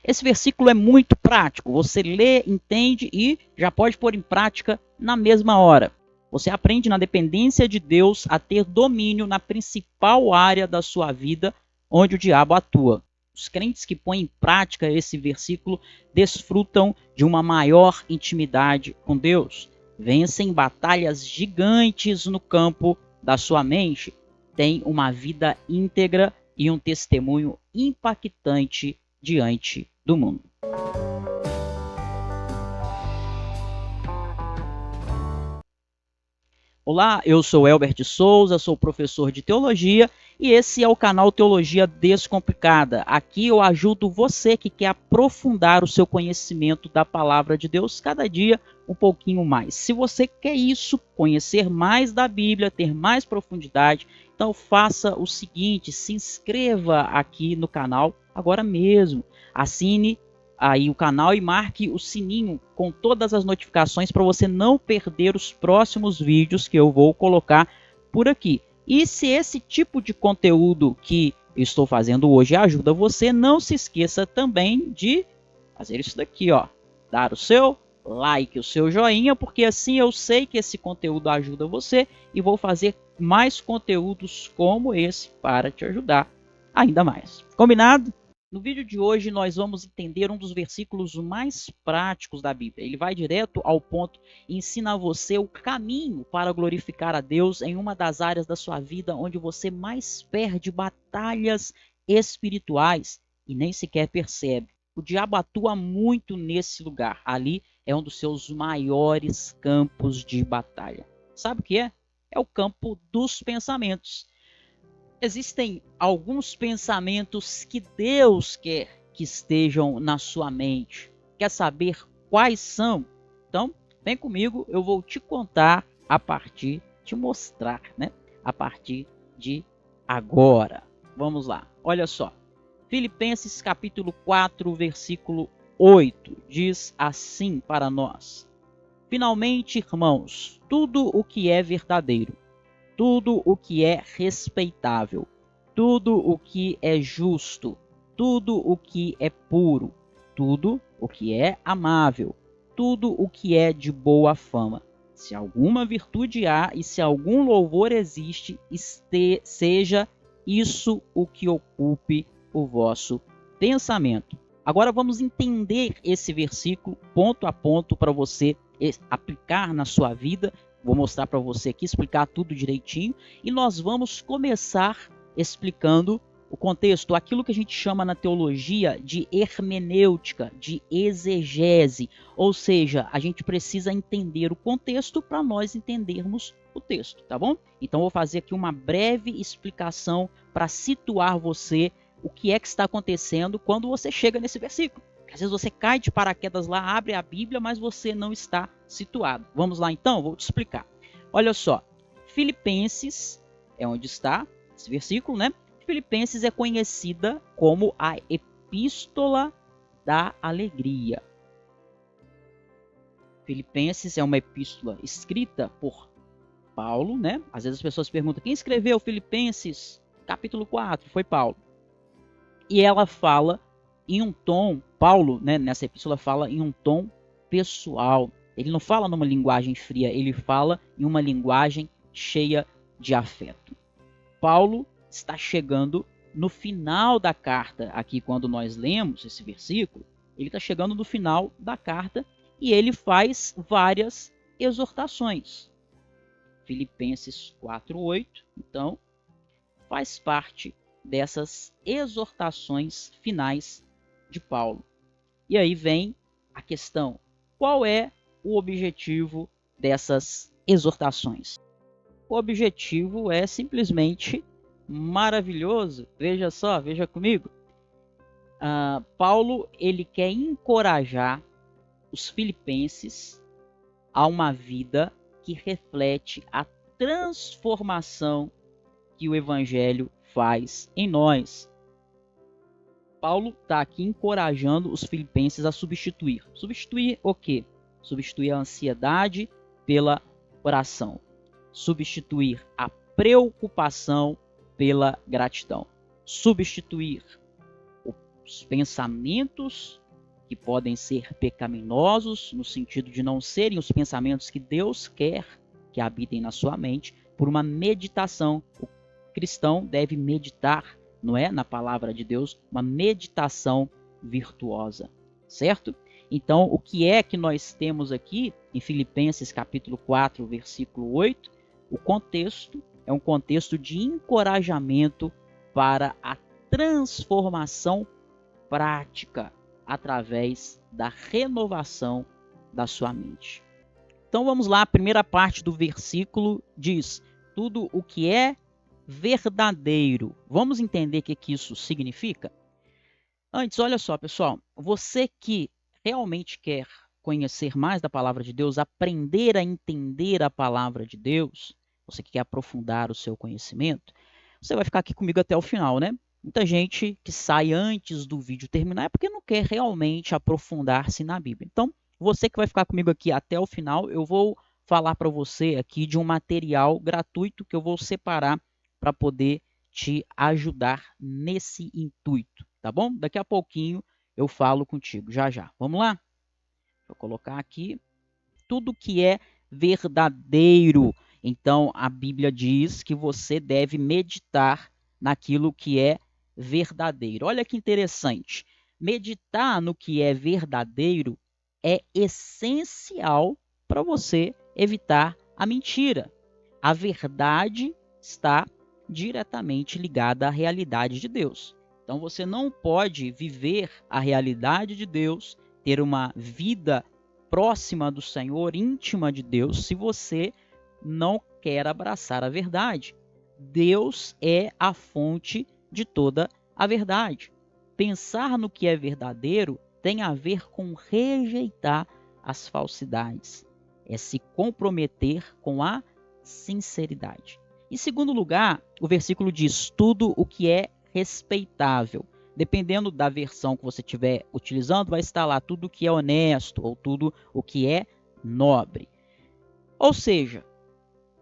Esse versículo é muito prático. Você lê, entende e já pode pôr em prática na mesma hora. Você aprende na dependência de Deus a ter domínio na principal área da sua vida onde o diabo atua. Os crentes que põem em prática esse versículo desfrutam de uma maior intimidade com Deus. Vencem batalhas gigantes no campo da sua mente. Têm uma vida íntegra e um testemunho impactante diante do mundo. Olá, eu sou Elber de Souza, sou professor de teologia e esse é o canal Teologia Descomplicada. Aqui eu ajudo você que quer aprofundar o seu conhecimento da palavra de Deus cada dia um pouquinho mais. Se você quer isso, conhecer mais da Bíblia, ter mais profundidade, então faça o seguinte, se inscreva aqui no canal agora mesmo. Assine aí o canal e marque o sininho com todas as notificações para você não perder os próximos vídeos que eu vou colocar por aqui. E se esse tipo de conteúdo que eu estou fazendo hoje ajuda você, não se esqueça também de fazer isso daqui, ó, dar o seu like, o seu joinha, porque assim eu sei que esse conteúdo ajuda você e vou fazer mais conteúdos como esse para te ajudar ainda mais. Combinado? No vídeo de hoje nós vamos entender um dos versículos mais práticos da Bíblia. Ele vai direto ao ponto e ensina a você o caminho para glorificar a Deus em uma das áreas da sua vida onde você mais perde batalhas espirituais e nem sequer percebe. O diabo atua muito nesse lugar. Ali é um dos seus maiores campos de batalha. Sabe o que é? É o campo dos pensamentos. Existem alguns pensamentos que Deus quer que estejam na sua mente. Quer saber quais são? Então, vem comigo, eu vou te contar te mostrar, né? A partir de agora. Vamos lá, olha só. Filipenses capítulo 4, versículo 8, diz assim para nós. Finalmente, irmãos, tudo o que é verdadeiro, tudo o que é respeitável, tudo o que é justo, tudo o que é puro, tudo o que é amável, tudo o que é de boa fama. Se alguma virtude há e se algum louvor existe, seja isso o que ocupe o vosso pensamento. Agora vamos entender esse versículo ponto a ponto para você aplicar na sua vida. Vou mostrar para você aqui, explicar tudo direitinho. E nós vamos começar explicando o contexto, aquilo que a gente chama na teologia de hermenêutica, de exegese. Ou seja, a gente precisa entender o contexto para nós entendermos o texto, tá bom? Então vou fazer aqui uma breve explicação para situar você o que é que está acontecendo quando você chega nesse versículo. Às vezes você cai de paraquedas lá, abre a Bíblia, mas você não está situado. Vamos lá então? Vou te explicar. Olha só, Filipenses é onde está esse versículo, né? Filipenses é conhecida como a Epístola da Alegria. Filipenses é uma epístola escrita por Paulo, né? Às vezes as pessoas perguntam, quem escreveu Filipenses capítulo 4? Foi Paulo. E ela fala em um tom, Paulo, né, nessa epístola fala em um tom pessoal. Ele não fala numa linguagem fria, ele fala em uma linguagem cheia de afeto. Paulo está chegando no final da carta, aqui quando nós lemos esse versículo, ele está chegando no final da carta e ele faz várias exortações. Filipenses 4:8, então, faz parte dessas exortações finais de Paulo. E aí vem a questão, qual é o objetivo dessas exortações? O objetivo é simplesmente maravilhoso. Veja só, veja comigo. Paulo ele quer encorajar os filipenses a uma vida que reflete a transformação que o Evangelho faz em nós. Paulo está aqui encorajando os filipenses a substituir. Substituir o quê? Substituir a ansiedade pela oração. Substituir a preocupação pela gratidão. Substituir o os pensamentos que podem ser pecaminosos, no sentido de não serem os pensamentos que Deus quer que habitem na sua mente, por uma meditação. O cristão deve meditar, não é? Na palavra de Deus, uma meditação virtuosa, certo? Então, o que é que nós temos aqui em Filipenses capítulo 4, versículo 8? O contexto é um contexto de encorajamento para a transformação prática através da renovação da sua mente. Então vamos lá, a primeira parte do versículo diz: tudo o que é verdadeiro. Vamos entender o que isso significa? Antes, olha só, pessoal, você que realmente quer conhecer mais da palavra de Deus, aprender a entender a palavra de Deus, você que quer aprofundar o seu conhecimento, você vai ficar aqui comigo até o final, né? Muita gente que sai antes do vídeo terminar é porque não quer realmente aprofundar-se na Bíblia. Então, você que vai ficar comigo aqui até o final, eu vou falar para você aqui de um material gratuito que eu vou separar para poder te ajudar nesse intuito, tá bom? Daqui a pouquinho eu falo contigo, já já. Vamos lá? Vou colocar aqui tudo que é verdadeiro. Então, a Bíblia diz que você deve meditar naquilo que é verdadeiro. Olha que interessante. Meditar no que é verdadeiro é essencial para você evitar a mentira. A verdade está diretamente ligada à realidade de Deus. Então, você não pode viver a realidade de Deus, ter uma vida próxima do Senhor, íntima de Deus, se você não quer abraçar a verdade. Deus é a fonte de toda a verdade. Pensar no que é verdadeiro tem a ver com rejeitar as falsidades. É se comprometer com a sinceridade. Em segundo lugar, o versículo diz: tudo o que é respeitável. Dependendo da versão que você estiver utilizando, vai estar lá tudo o que é honesto ou tudo o que é nobre. Ou seja,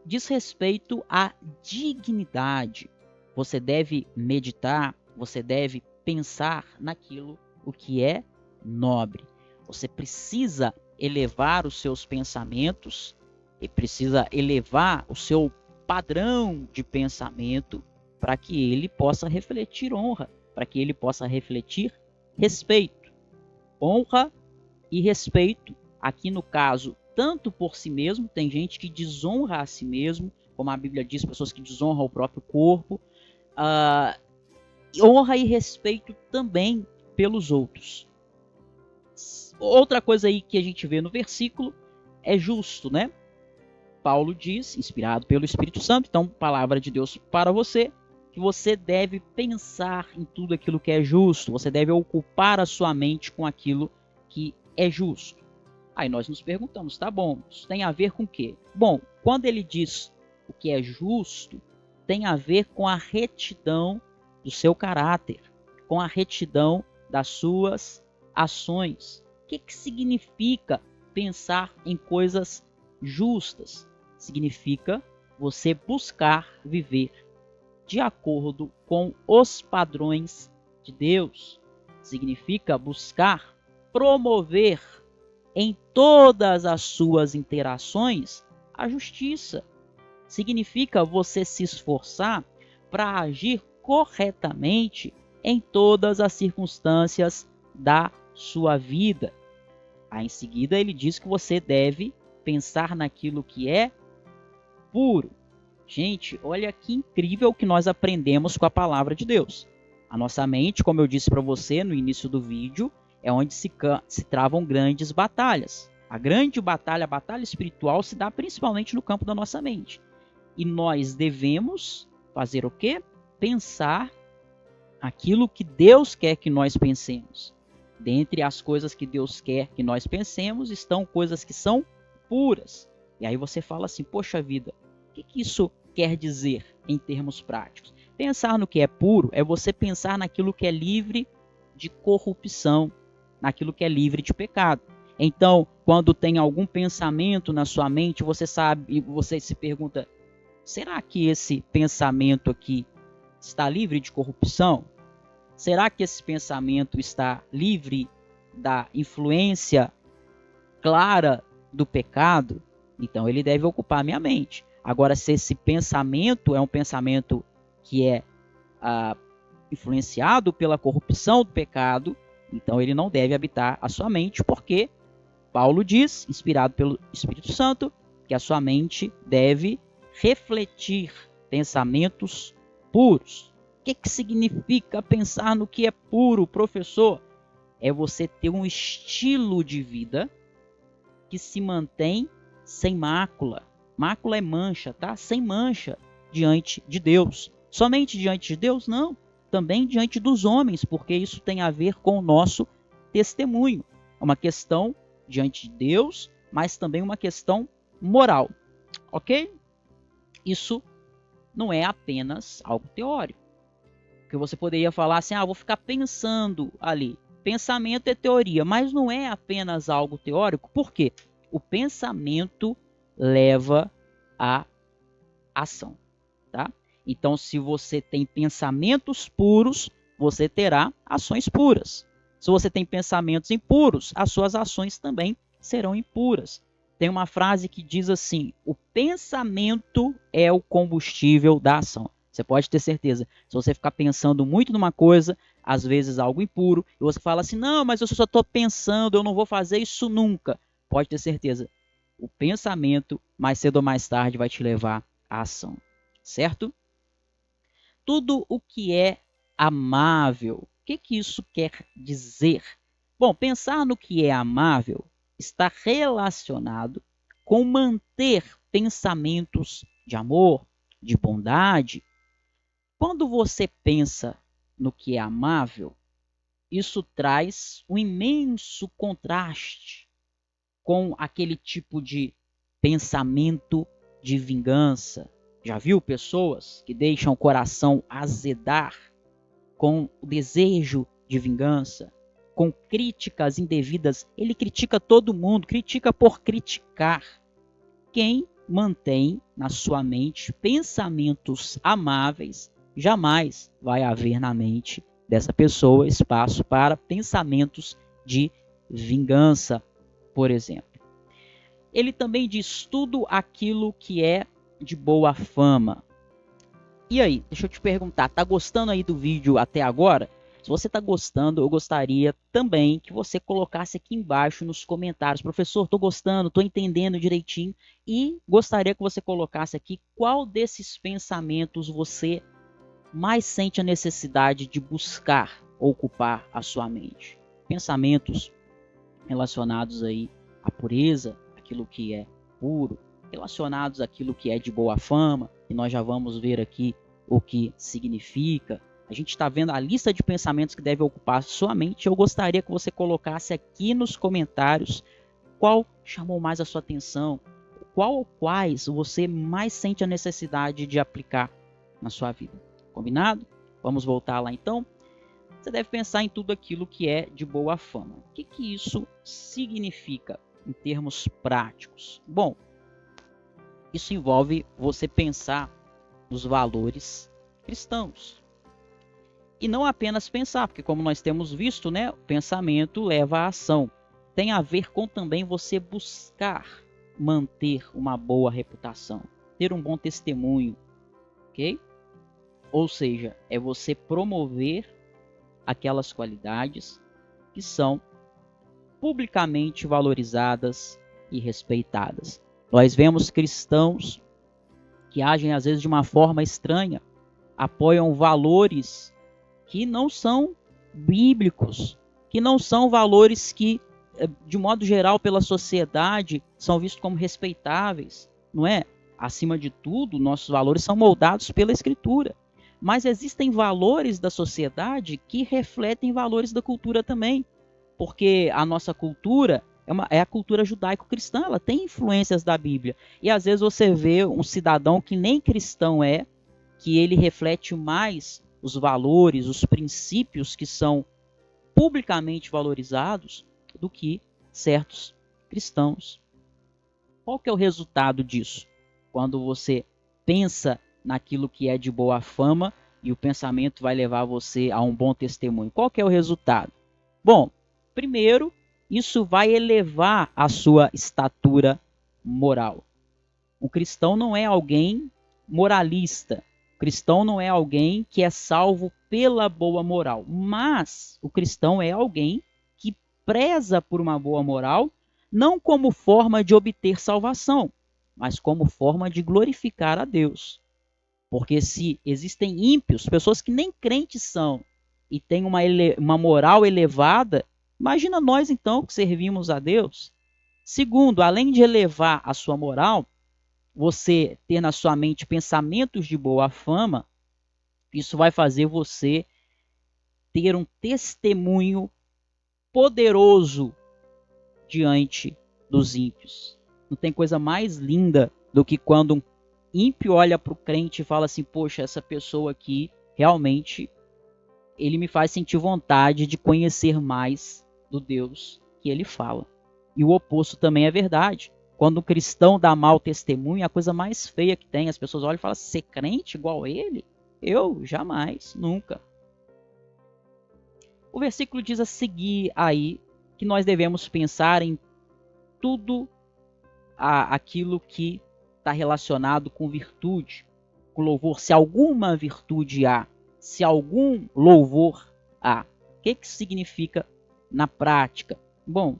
diz respeito à dignidade. Você deve meditar, você deve pensar naquilo o que é nobre. Você precisa elevar os seus pensamentos e precisa elevar o seu padrão de pensamento para que ele possa refletir honra, para que ele possa refletir respeito. Honra e respeito, aqui no caso, tanto por si mesmo, tem gente que desonra a si mesmo, como a Bíblia diz, pessoas que desonram o próprio corpo, honra e respeito também pelos outros. Outra coisa aí que a gente vê no versículo é justo, né? Paulo diz, inspirado pelo Espírito Santo, então, palavra de Deus para você, que você deve pensar em tudo aquilo que é justo, você deve ocupar a sua mente com aquilo que é justo. Aí nós nos perguntamos, tá bom, isso tem a ver com o quê? Bom, quando ele diz o que é justo, tem a ver com a retidão do seu caráter, com a retidão das suas ações. O que significa pensar em coisas justas? Significa você buscar viver de acordo com os padrões de Deus. Significa buscar promover em todas as suas interações a justiça. Significa você se esforçar para agir corretamente em todas as circunstâncias da sua vida. Aí em seguida ele diz que você deve pensar naquilo que é puro. Gente, olha que incrível que nós aprendemos com a palavra de Deus. A nossa mente, como eu disse para você no início do vídeo, é onde se travam grandes batalhas. A grande batalha, a batalha espiritual, se dá principalmente no campo da nossa mente. E nós devemos fazer o quê? Pensar aquilo que Deus quer que nós pensemos. Dentre as coisas que Deus quer que nós pensemos, estão coisas que são puras. E aí você fala assim, poxa vida, o que isso quer dizer em termos práticos? Pensar no que é puro é você pensar naquilo que é livre de corrupção, naquilo que é livre de pecado. Então, quando tem algum pensamento na sua mente, você sabe, você se pergunta, será que esse pensamento aqui está livre de corrupção? Será que esse pensamento está livre da influência clara do pecado? Então ele deve ocupar a minha mente. Agora, se esse pensamento é um pensamento que é influenciado pela corrupção do pecado, então ele não deve habitar a sua mente, porque Paulo diz, inspirado pelo Espírito Santo, que a sua mente deve refletir pensamentos puros. O que significa pensar no que é puro, professor? É você ter um estilo de vida que se mantém sem mácula. Mácula é mancha, tá? Sem mancha diante de Deus. Somente diante de Deus? Não. Também diante dos homens, porque isso tem a ver com o nosso testemunho. É uma questão diante de Deus, mas também uma questão moral. Ok? Isso não é apenas algo teórico. Porque você poderia falar assim, vou ficar pensando ali. Pensamento é teoria, mas não é apenas algo teórico. Por quê? O pensamento leva à ação, tá? Então, se você tem pensamentos puros, você terá ações puras. Se você tem pensamentos impuros, as suas ações também serão impuras. Tem uma frase que diz assim: o pensamento é o combustível da ação. Você pode ter certeza. Se você ficar pensando muito numa coisa, às vezes algo impuro, e você fala assim, não, mas eu só estou pensando, eu não vou fazer isso nunca. Pode ter certeza. O pensamento, mais cedo ou mais tarde, vai te levar à ação. Certo? Tudo o que é amável. O que isso quer dizer? Bom, pensar no que é amável está relacionado com manter pensamentos de amor, de bondade. Quando você pensa no que é amável, isso traz um imenso contraste com aquele tipo de pensamento de vingança. Já viu pessoas que deixam o coração azedar com o desejo de vingança, com críticas indevidas? Ele critica todo mundo, critica por criticar. Quem mantém na sua mente pensamentos amáveis, jamais vai haver na mente dessa pessoa espaço para pensamentos de vingança, por exemplo. Ele também diz tudo aquilo que é de boa fama. E aí, deixa eu te perguntar, tá gostando aí do vídeo até agora? Se você tá gostando, eu gostaria também que você colocasse aqui embaixo nos comentários: professor, tô gostando, tô entendendo direitinho, e gostaria que você colocasse aqui qual desses pensamentos você mais sente a necessidade de buscar ocupar a sua mente. Pensamentos relacionados aí à pureza, aquilo que é puro, relacionados àquilo que é de boa fama, e nós já vamos ver aqui o que significa. A gente está vendo a lista de pensamentos que deve ocupar sua mente. Eu gostaria que você colocasse aqui nos comentários qual chamou mais a sua atenção, qual ou quais você mais sente a necessidade de aplicar na sua vida. Combinado? Vamos voltar lá então? Você deve pensar em tudo aquilo que é de boa fama. O que isso significa em termos práticos? Bom, isso envolve você pensar nos valores cristãos. E não apenas pensar, porque como nós temos visto, né, o pensamento leva à ação. Tem a ver com também você buscar manter uma boa reputação, ter um bom testemunho, ok? Ou seja, é você promover aquelas qualidades que são publicamente valorizadas e respeitadas. Nós vemos cristãos que agem às vezes de uma forma estranha, apoiam valores que não são bíblicos, que não são valores que, de modo geral, pela sociedade, são vistos como respeitáveis, não é? Acima de tudo, nossos valores são moldados pela Escritura. Mas existem valores da sociedade que refletem valores da cultura também, porque a nossa cultura é a cultura judaico-cristã, ela tem influências da Bíblia. E às vezes você vê um cidadão que nem cristão é, que ele reflete mais os valores, os princípios que são publicamente valorizados do que certos cristãos. Qual que é o resultado disso? Quando você pensa naquilo que é de boa fama, e o pensamento vai levar você a um bom testemunho. Qual que é o resultado? Bom, primeiro, isso vai elevar a sua estatura moral. O cristão não é alguém moralista. O cristão não é alguém que é salvo pela boa moral. Mas o cristão é alguém que preza por uma boa moral, não como forma de obter salvação, mas como forma de glorificar a Deus. Porque se existem ímpios, pessoas que nem crentes são, e têm uma moral elevada, imagina nós então que servimos a Deus. Segundo, além de elevar a sua moral, você ter na sua mente pensamentos de boa fama, isso vai fazer você ter um testemunho poderoso diante dos ímpios. Não tem coisa mais linda do que quando um ímpio olha para o crente e fala assim, poxa, essa pessoa aqui, realmente, ele me faz sentir vontade de conhecer mais do Deus que ele fala. E o oposto também é verdade. Quando um cristão dá mau testemunho, é a coisa mais feia que tem. As pessoas olham e falam, ser crente igual a ele? Eu? Jamais, nunca. O versículo diz a seguir aí que nós devemos pensar em tudo aquilo que está relacionado com virtude, com louvor. Se alguma virtude há, se algum louvor há. O que significa na prática? Bom,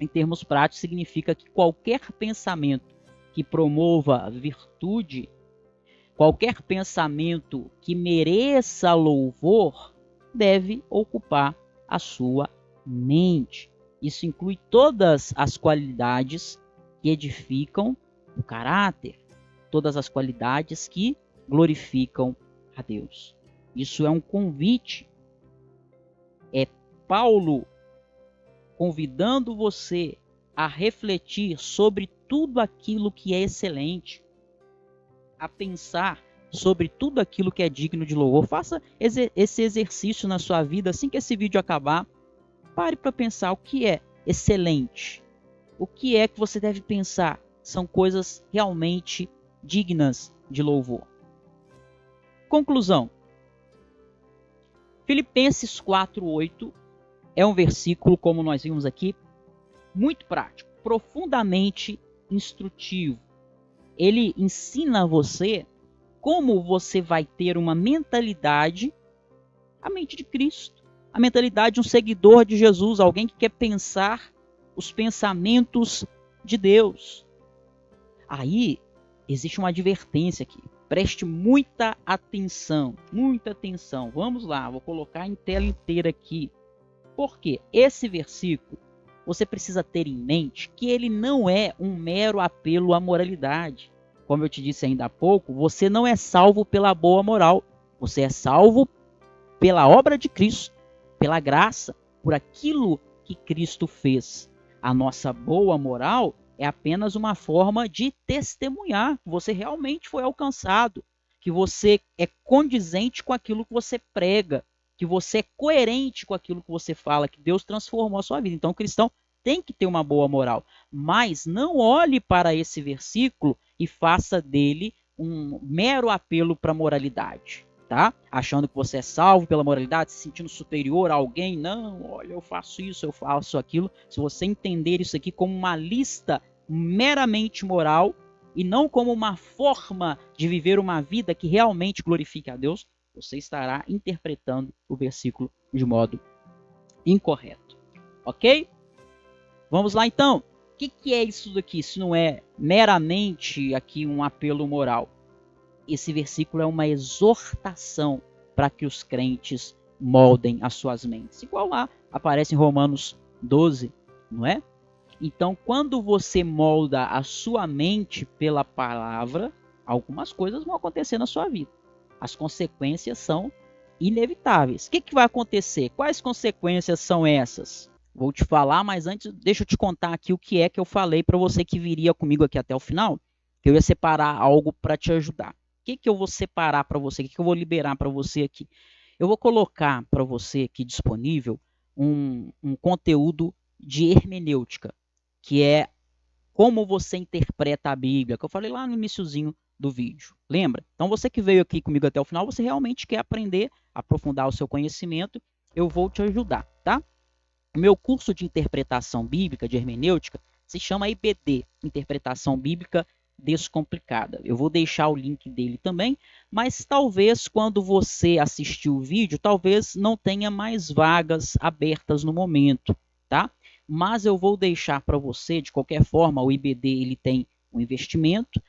em termos práticos, significa que qualquer pensamento que promova virtude, qualquer pensamento que mereça louvor, deve ocupar a sua mente. Isso inclui todas as qualidades que edificam o caráter, todas as qualidades que glorificam a Deus. Isso é um convite. É Paulo convidando você a refletir sobre tudo aquilo que é excelente, a pensar sobre tudo aquilo que é digno de louvor. Faça esse exercício na sua vida assim que esse vídeo acabar. Pare para pensar o que é excelente. O que é que você deve pensar? São coisas realmente dignas de louvor. Conclusão. Filipenses 4:8 é um versículo, como nós vimos aqui, muito prático, profundamente instrutivo. Ele ensina a você como você vai ter uma mentalidade, a mente de Cristo, a mentalidade de um seguidor de Jesus, alguém que quer pensar os pensamentos de Deus. Aí existe uma advertência aqui. Preste muita atenção, muita atenção. Vamos lá, vou colocar em tela inteira aqui. Porque esse versículo, você precisa ter em mente que ele não é um mero apelo à moralidade. Como eu te disse ainda há pouco, você não é salvo pela boa moral. Você é salvo pela obra de Cristo, pela graça, por aquilo que Cristo fez. A nossa boa moral é apenas uma forma de testemunhar que você realmente foi alcançado, que você é condizente com aquilo que você prega, que você é coerente com aquilo que você fala, que Deus transformou a sua vida. Então o cristão tem que ter uma boa moral, mas não olhe para esse versículo e faça dele um mero apelo para a moralidade. Tá? Achando que você é salvo pela moralidade, se sentindo superior a alguém. Não, olha, eu faço isso, eu faço aquilo. Se você entender isso aqui como uma lista meramente moral e não como uma forma de viver uma vida que realmente glorifique a Deus, você estará interpretando o versículo de modo incorreto. Ok? Vamos lá então. O que é isso daqui? Se não é meramente aqui um apelo moral? Esse versículo é uma exortação para que os crentes moldem as suas mentes. Igual lá aparece em Romanos 12, não é? Então, quando você molda a sua mente pela palavra, algumas coisas vão acontecer na sua vida. As consequências são inevitáveis. O que vai acontecer? Quais consequências são essas? Vou te falar, mas antes deixa eu te contar aqui o que é que eu falei para você que viria comigo aqui até o final, que eu ia separar algo para te ajudar. O que eu vou separar para você? O que eu vou liberar para você aqui? Eu vou colocar para você aqui disponível um conteúdo de hermenêutica, que é como você interpreta a Bíblia, que eu falei lá no iniciozinho do vídeo. Lembra? Então você que veio aqui comigo até o final, você realmente quer aprender, aprofundar o seu conhecimento, eu vou te ajudar, tá? O meu curso de interpretação bíblica, de hermenêutica, se chama IBD, Interpretação Bíblica Descomplicada. Eu vou deixar o link dele também, mas talvez quando você assistir o vídeo, talvez não tenha mais vagas abertas no momento, tá? Mas eu vou deixar para você, de qualquer forma, o IBD ele tem um investimento,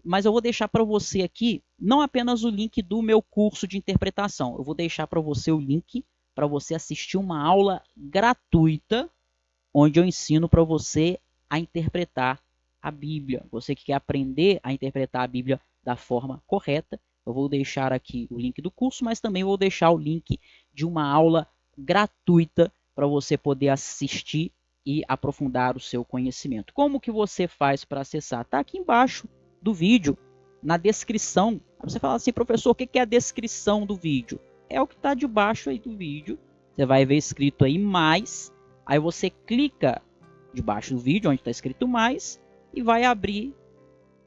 mas eu vou deixar para você aqui não apenas o link do meu curso de interpretação, eu vou deixar para você o link para você assistir uma aula gratuita onde eu ensino para você a interpretar a Bíblia. Você que quer aprender a interpretar a Bíblia da forma correta, eu vou deixar aqui o link do curso, mas também vou deixar o link de uma aula gratuita para você poder assistir e aprofundar o seu conhecimento. Como que você faz para acessar? Está aqui embaixo do vídeo, na descrição. Você fala assim, professor, o que é a descrição do vídeo? É o que está debaixo aí do vídeo. Você vai ver escrito aí mais. Aí você clica debaixo do vídeo, onde está escrito mais, e vai abrir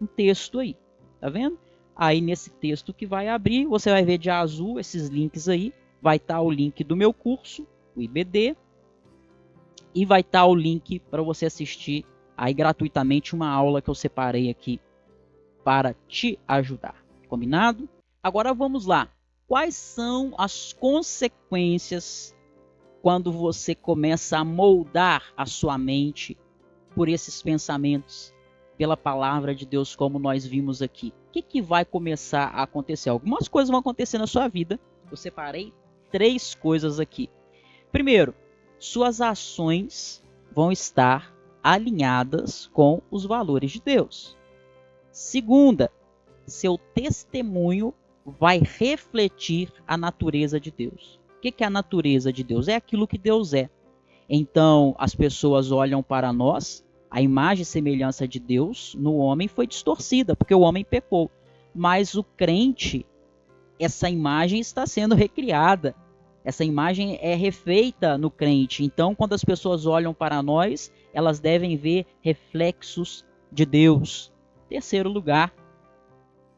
um texto aí. Tá vendo? Aí nesse texto que vai abrir, você vai ver de azul esses links aí. Vai estar o link do meu curso, o IBD, e vai estar o link para você assistir aí gratuitamente uma aula que eu separei aqui para te ajudar. Combinado? Agora vamos lá. Quais são as consequências quando você começa a moldar a sua mente por esses pensamentos, pela palavra de Deus, como nós vimos aqui? O que vai começar a acontecer? Algumas coisas vão acontecer na sua vida. Eu separei 3 coisas aqui. Primeiro, suas ações vão estar alinhadas com os valores de Deus. Segunda, seu testemunho vai refletir a natureza de Deus. O que é a natureza de Deus? É aquilo que Deus é. Então, as pessoas olham para nós, a imagem e semelhança de Deus no homem foi distorcida, porque o homem pecou. Mas o crente, essa imagem está sendo recriada. Essa imagem é refeita no crente. Então, quando as pessoas olham para nós, elas devem ver reflexos de Deus. Terceiro lugar,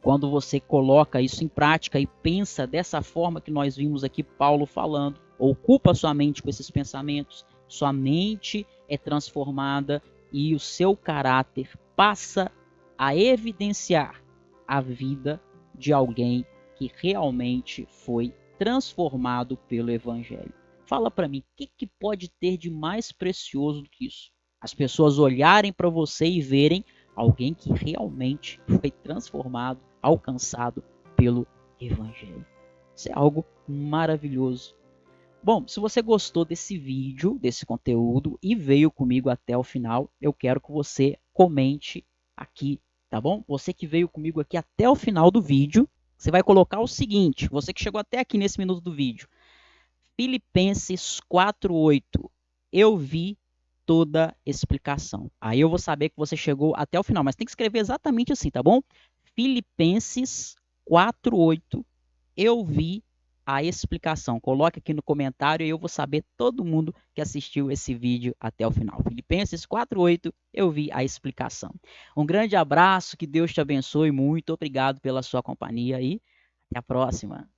quando você coloca isso em prática e pensa dessa forma que nós vimos aqui Paulo falando, ocupa sua mente com esses pensamentos, sua mente é transformada e o seu caráter passa a evidenciar a vida de alguém que realmente foi transformado pelo Evangelho. Fala para mim, o que pode ter de mais precioso do que isso? As pessoas olharem para você e verem alguém que realmente foi transformado, alcançado pelo Evangelho. Isso é algo maravilhoso. Bom, se você gostou desse vídeo, desse conteúdo e veio comigo até o final, eu quero que você comente aqui, tá bom? Você que veio comigo aqui até o final do vídeo, você vai colocar o seguinte, você que chegou até aqui nesse minuto do vídeo, Filipenses 4:8, eu vi toda explicação. Aí eu vou saber que você chegou até o final, mas tem que escrever exatamente assim, tá bom? Filipenses 4:8, eu vi a explicação. Coloque aqui no comentário e eu vou saber todo mundo que assistiu esse vídeo até o final. Filipenses 4:8, eu vi a explicação. Um grande abraço, que Deus te abençoe muito, obrigado pela sua companhia e até a próxima.